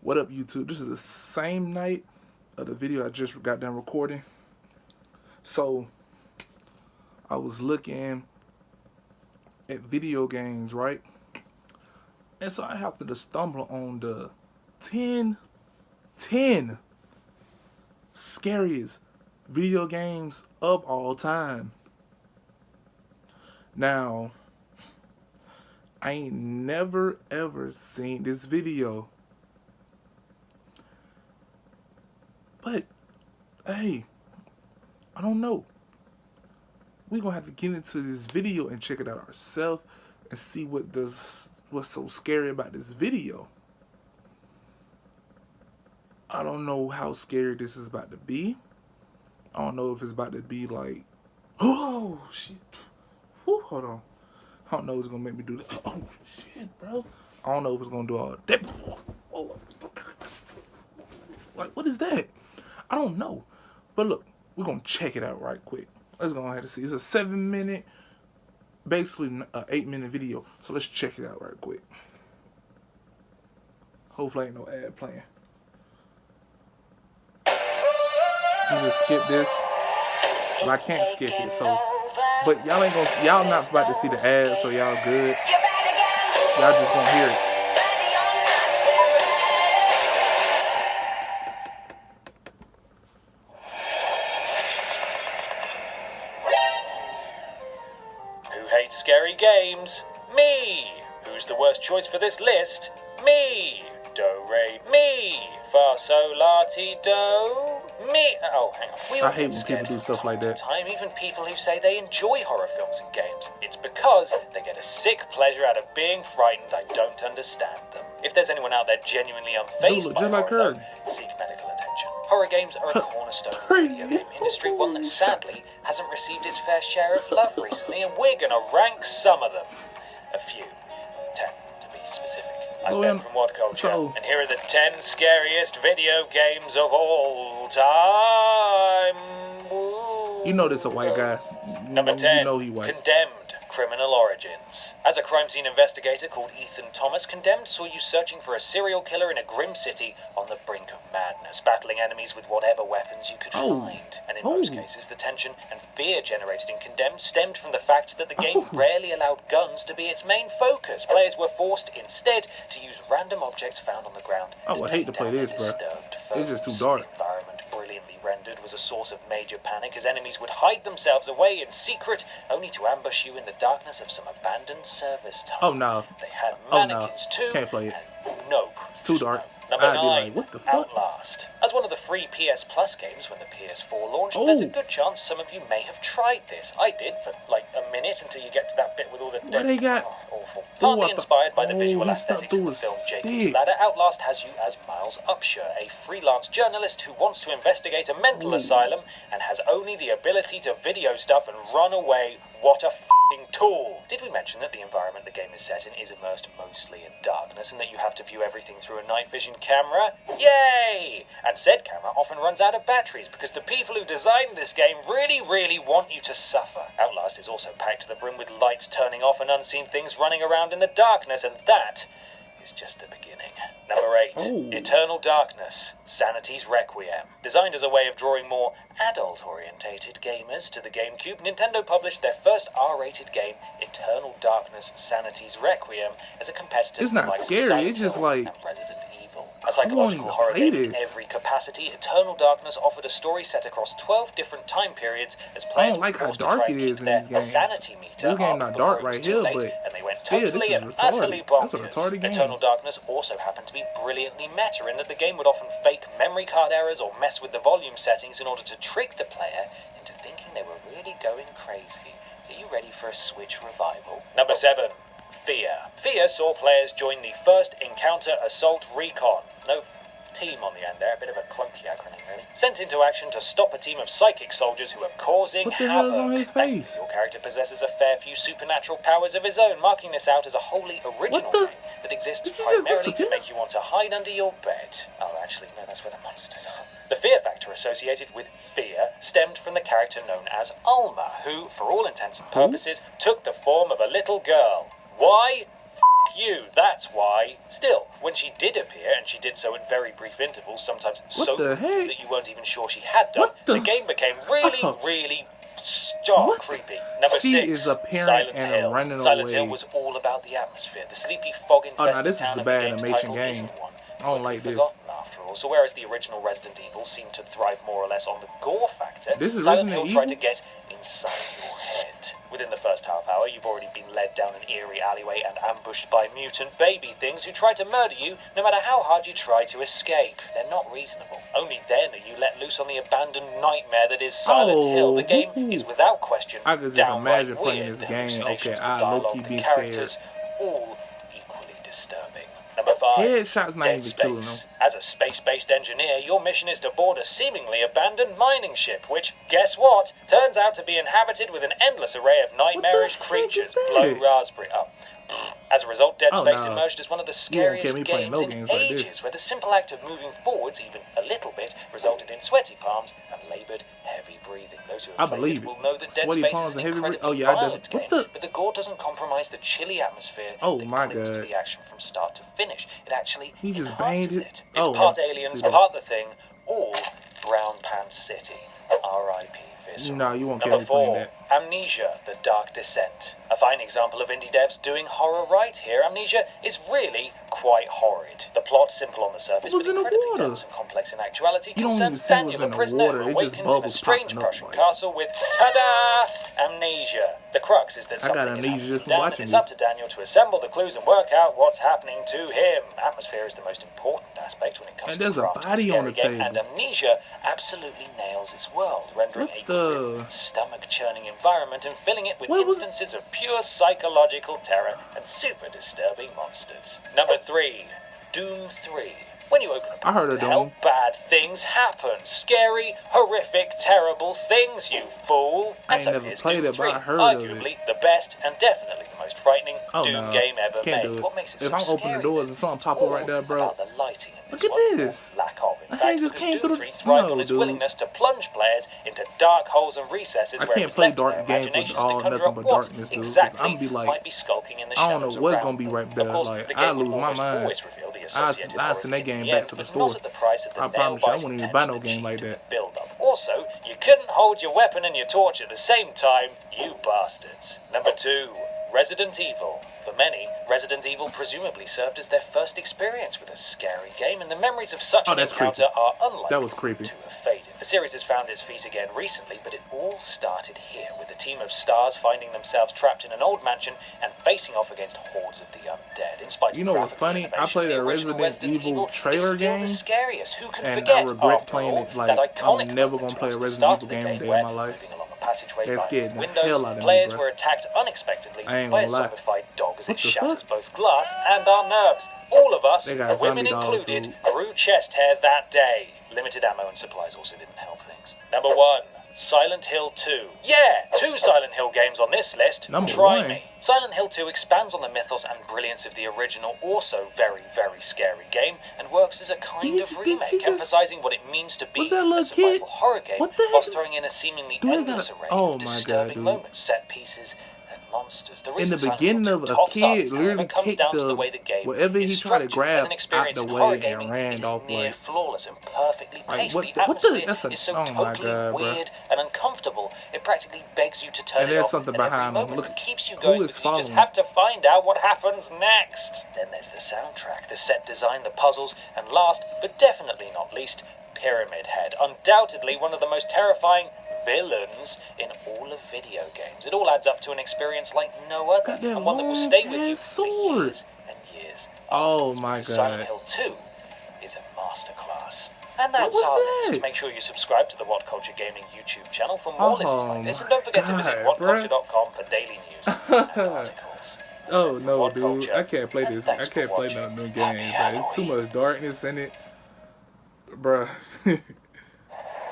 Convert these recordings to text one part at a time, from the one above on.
What up, YouTube? This is the same night of the video I just got done recording. So, I was looking at video games, right? And so I happened to stumble on the 10 scariest video games of all time. Now, I ain't never ever seen this video. But, hey, I don't know. We're going to have to get into this video and check it out ourselves and see what's so scary about this video. I don't know how scary this is about to be. I don't know if it's about to be like, oh, shit. Whew, hold on. I don't know if it's going to make me do that. Oh, shit, bro. I don't know if it's going to do all that. Oh. Like, what is that? I don't know. But look, we're going to check it out right quick. Let's go ahead and see. It's a 7-minute, basically an 8-minute video. So let's check it out right quick. Hopefully ain't no ad playing. Let me just skip this. But I can't skip it, so. But y'all not about to see the ad, so y'all good. Y'all just gonna hear it. Hates scary games? Me! Who's the worst choice for this list? Me! Do, re, mi! Fa, sol, la, ti, do, mi! Oh, hang on. I hate when people do stuff like that. Time, even people who say they enjoy horror films and games. It's because they get a sick pleasure out of being frightened. I don't understand them. If there's anyone out there genuinely unfazed by horror, seek medical attention. Horror games are a cornerstone of the video game industry, one that sadly hasn't received its fair share of love recently, and we're gonna rank some of them. A few. 10 to be specific. I'm Ben from What Culture, and here are the 10 scariest video games of all time. Woo. You know this a white guy. Number 10, you know he white. Condemned. Criminal Origins. As a crime scene investigator called Ethan Thomas, Condemned saw you searching for a serial killer in a grim city on the brink of madness, battling enemies with whatever weapons you could find. And in most cases, the tension and fear generated in Condemned stemmed from the fact that the game rarely allowed guns to be its main focus. Players were forced instead to use random objects found on the ground. I would hate to play this, bro. It's just too dark. The environment, brilliantly rendered, was a source of major panic as enemies would hide themselves away in secret, only to ambush you in the darkness of some abandoned service tunnel. Oh no. They had mannequins too. Can't play it. Nope. It's too dark. Number I'd 9, be like, what the fuck? Outlast. As one of the free PS Plus games when the PS4 launched, there's a good chance some of you may have tried this. I did for like a minute until you get to that bit with all the dead. They got awful. Partly inspired by the visual aesthetics of the film Jacob's Ladder, Outlast has you as Miles Upshur, a freelance journalist who wants to investigate a mental asylum and has only the ability to video stuff and run away. What a f***ing tool! Did we mention that the environment the game is set in is immersed mostly in darkness and that you have to view everything through a night vision camera? Yay! And said camera often runs out of batteries because the people who designed this game really want you to suffer. Outlast is also packed to the brim with lights turning off and unseen things running around in the darkness, and that is just the beginning. Number 8, Eternal Darkness, Sanity's Requiem. Designed as a way of drawing more adult-orientated gamers to the GameCube, Nintendo published their first R-rated game, Eternal Darkness, Sanity's Requiem, as a competitor it's not scary, it's just like Resident Evil. A psychological horror game in every capacity, Eternal Darkness offered a story set across 12 different time periods as players were forced to try and keep their sanity meter up not dark right here, but and they went still, totally and utterly bonkers. Retarded game. Eternal Darkness also happened to be brilliantly meta in that the game would often fake memory card errors or mess with the volume settings in order to trick the player into thinking they were really going crazy. Are you ready for a Switch revival? Number 7. Fear. Fear saw players join the First Encounter Assault Recon. No team on the end there, a bit of a clunky acronym really. Sent into action to stop a team of psychic soldiers who are causing havoc. What the hell is on his face? Your character possesses a fair few supernatural powers of his own, marking this out as a wholly original game that exists primarily to make you want to hide under your bed. Oh, actually, no, that's where the monsters are. The fear factor associated with fear stemmed from the character known as Alma, who, for all intents and purposes, took the form of a little girl. Why? F*** you, that's why. Still, When she did appear, and she did so in very brief intervals, sometimes so the brief heck? that you weren't even sure she had done, the game became really creepy. Number She 6, is appearing Silent and Hill. running Silent away. Hill was all about the atmosphere, the sleepy, fog-infested this is town a of the bad game's animation title game. isn't one. I don't Quickly like this. forgotten, after all. So whereas the original Resident Evil seemed to thrive more or less on the gore factor, This is Silent Resident Hill tried to Evil? get inside your head. Within the first half hour, you've already been led down an eerie alleyway and ambushed by mutant baby things who try to murder you no matter how hard you try to escape. They're not reasonable. Only then are you let loose on the abandoned nightmare that is Silent Hill. The game is without question I could just downright imagine playing weird. this The game. hallucinations, Okay, I the low-key dialogue, be the scared. characters, all equally disturbing. Number 5, Headshots not Dead even killing Space. them. As a space-based engineer, your mission is to board a seemingly abandoned mining ship, which, guess what, turns out to be inhabited with an endless array of nightmarish heck is creatures. that? Blow raspberry up. As a result, Dead Oh, Space no. emerged as one of the You won't scariest get me playing games no in games like ages, this. where the simple act of moving forwards even a little bit resulted in sweaty palms and laboured, heavy breathing. Those who have played believe it will it. know that Dead Sweaty Space palms is an and heavy incredibly oh, yeah, I violent definitely- game, what the- but the gore doesn't compromise the chilly atmosphere Oh, that my clings to God. the action from start to finish. It actually He just enhances banged it. it. It's Oh, part I aliens, see that. part The Thing, all Brown Pants City. R.I.P. Visceral. No, you won't get Number me playing 4, that. Amnesia: The Dark Descent. A fine example of indie devs doing horror right here. Amnesia is really quite horrid. The plot, simple on the surface, What but was in the incredibly water? dense and complex in actuality, You don't even concerns see what's Daniel, in a the prisoner water. who It just awakens in a bubbles strange popping up, Prussian like- castle with, ta-da, amnesia. The crux is that I got something is amnesia happening just from down, and watching it's this. up to Daniel to assemble the clues and work out what's happening to him. Atmosphere is the most important aspect when it comes And to there's a crafting body scary on the game, table. and Amnesia absolutely nails its world, rendering What a the- grim, stomach-churning environment and filling it with What was- instances of pure psychological terror and super disturbing monsters. Number 3, Doom 3. When you open a I heard of to hell, Doom. bad things happen. Scary, horrific, terrible things, you fool. I And ain't so never here's played Doom it, but 3, I heard of it. arguably the best and definitely the most frightening Oh, Doom no. game ever Can't made. do it. What makes it If so I'm opening scary, the doors then, and something is pop up right all there, bro. about the lighting in this Look at one, or this. lack of. In I fact, just because came Doom through 3 the- thrived no, on its dude. willingness to plunge players into dark holes and recesses I where can't it was play left to their dark games with imaginations to all conjure nothing up but what darkness, dude, 'cause exactly I'm be like, might be skulking in the I don't shadows know what's around gonna be them. right there. Of course, Like, the I game lose will my almost mind. always reveal the associated I horrors send that in game the back end, to the but not store. at the price of the I promise you, I nail-biting wouldn't even buy no tension game like achieved that. in the build-up. Also, you couldn't hold your weapon and your torch at the same time, you bastards. Number 2, Resident Evil. For many, Resident Evil presumably served as their first experience with a scary game, and the memories of such Oh, an that's encounter creepy. are unlikely That was creepy. to have faded. The series has found its feet again recently, but it all started here, with a team of stars finding themselves trapped in an old mansion and facing off against hordes of the undead. In spite You of know what's graphical funny? I innovations, played the a original Resident Evil is trailer still game, the scariest. Who can and forget, I regret after playing all, it. Like, that I'm iconic never moment gonna play a towards the Resident start Evil of the game a game day where, in my life. moving along a passageway That by scared the windows, hell out of me, players bruh. were attacked unexpectedly I ain't by a gonna lie. zombified dog as What it the shatters fuck? both glass and our nerves. All of us, They got the women zombie dogs, included, dude. grew chest hair that day. Limited ammo and supplies also didn't help things. Number 1, Silent Hill 2. Yeah, 2 Silent Hill games on this list. Number Try 1. me. Silent Hill 2 expands on the mythos and brilliance of the original, also very, very scary game, and works as a kind Did of you- did remake, she just- emphasizing what it means to be Was that a little survival kid? horror game, What the heck whilst is- throwing in a seemingly Do I endless gotta- array oh of my God, disturbing dude. moments, set pieces, and monsters. The In reason the Silent beginning Hill of 2 a tops kid others, literally however, comes kicked down to the the way the game whatever he is tried to structured. grab As an out experience the in way horror and gaming, ran it is off, near like- flawless and perfectly Like, paced. what The the- what the- atmosphere that's a- is so oh my totally God, bruh. weird and uncomfortable, it practically begs you to turn And it there's off, something and every behind him. moment Look, it keeps you who going is because you just following? have to find out what happens next. Then there's the soundtrack, the set design, the puzzles, and last, but definitely not least, Pyramid Head. Undoubtedly one of the most terrifying villains in all of video games. It all adds up to an experience like no other, Got that and one that will stay with you long-ass for sword. years and years. Oh afterwards, my because Silent God. Hill 2 is a masterclass. And that's was our that? list. Make sure you subscribe to the What Culture Gaming YouTube channel for more lists Oh like this, and my don't forget to visit God, bruh. whatculture.com for daily news and articles. Oh From no, What dude! Culture, I can't play and this. thanks I can't for play watching. none of them Happy games. Bro. It's too Halloween. much darkness in it, bruh.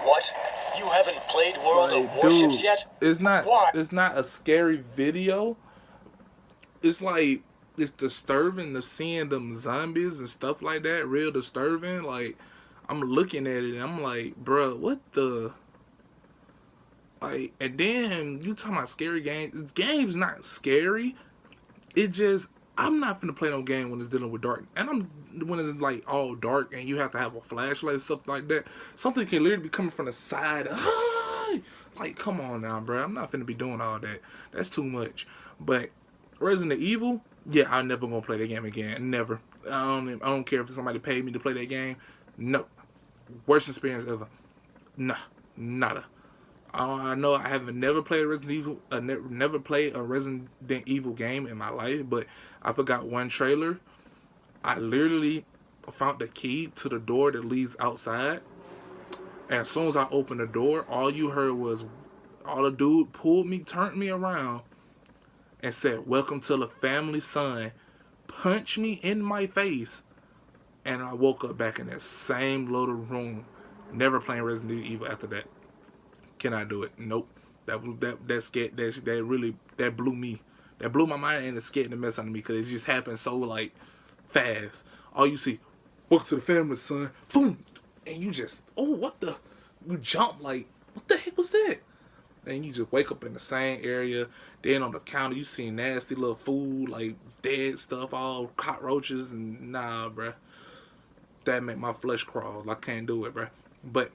What? You haven't played World Like, of Warships dude, yet? it's not. Why? It's not a scary video. It's like it's disturbing to seeing them zombies and stuff like that. Real disturbing. Like I'm looking at it and I'm like, bruh, what the? Like, and then you talking about scary games. This game's not scary. It just I'm not finna play no game when it's dealing with dark. And I'm when it's like all dark and you have to have a flashlight and stuff like that. Something can literally be coming from the side. Like, come on now, bro. I'm not finna be doing all that. That's too much. But Resident Evil, yeah, I'm never gonna play that game again. Never. I don't care if somebody paid me to play that game. No. Worst experience ever. Nah, nada. I know I haven't never played a Resident Evil, never played a Resident Evil game in my life, but I forgot one trailer. I literally found the key to the door that leads outside, and as soon as I opened the door, all you heard was, all the dude pulled me, turned me around, and said, "Welcome to the family, son." Punched me in my face, and I woke up back in that same little room. Never playing Resident Evil after that. Can I do it? Nope. That scared, that blew me. That blew my mind, and it scared the mess out of me because it just happened so like fast. All you see, "Welcome to the family, son." Boom, and you just, oh, what the? You jump like, what the heck was that? And you just wake up in the same area. Then on the counter, you see nasty little food, like dead stuff, all cockroaches, and nah, bruh. That make my flesh crawl. I can't do it, bruh. But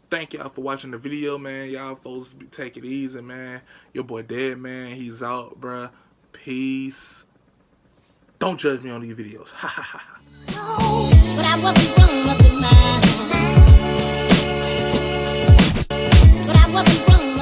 thank y'all for watching the video, man. Y'all folks take it easy, man. Your boy Dead, man. He's out, bruh. Peace. Don't judge me on these videos. Ha ha ha. But I wasn't wrong up in my. But I wasn't wrong.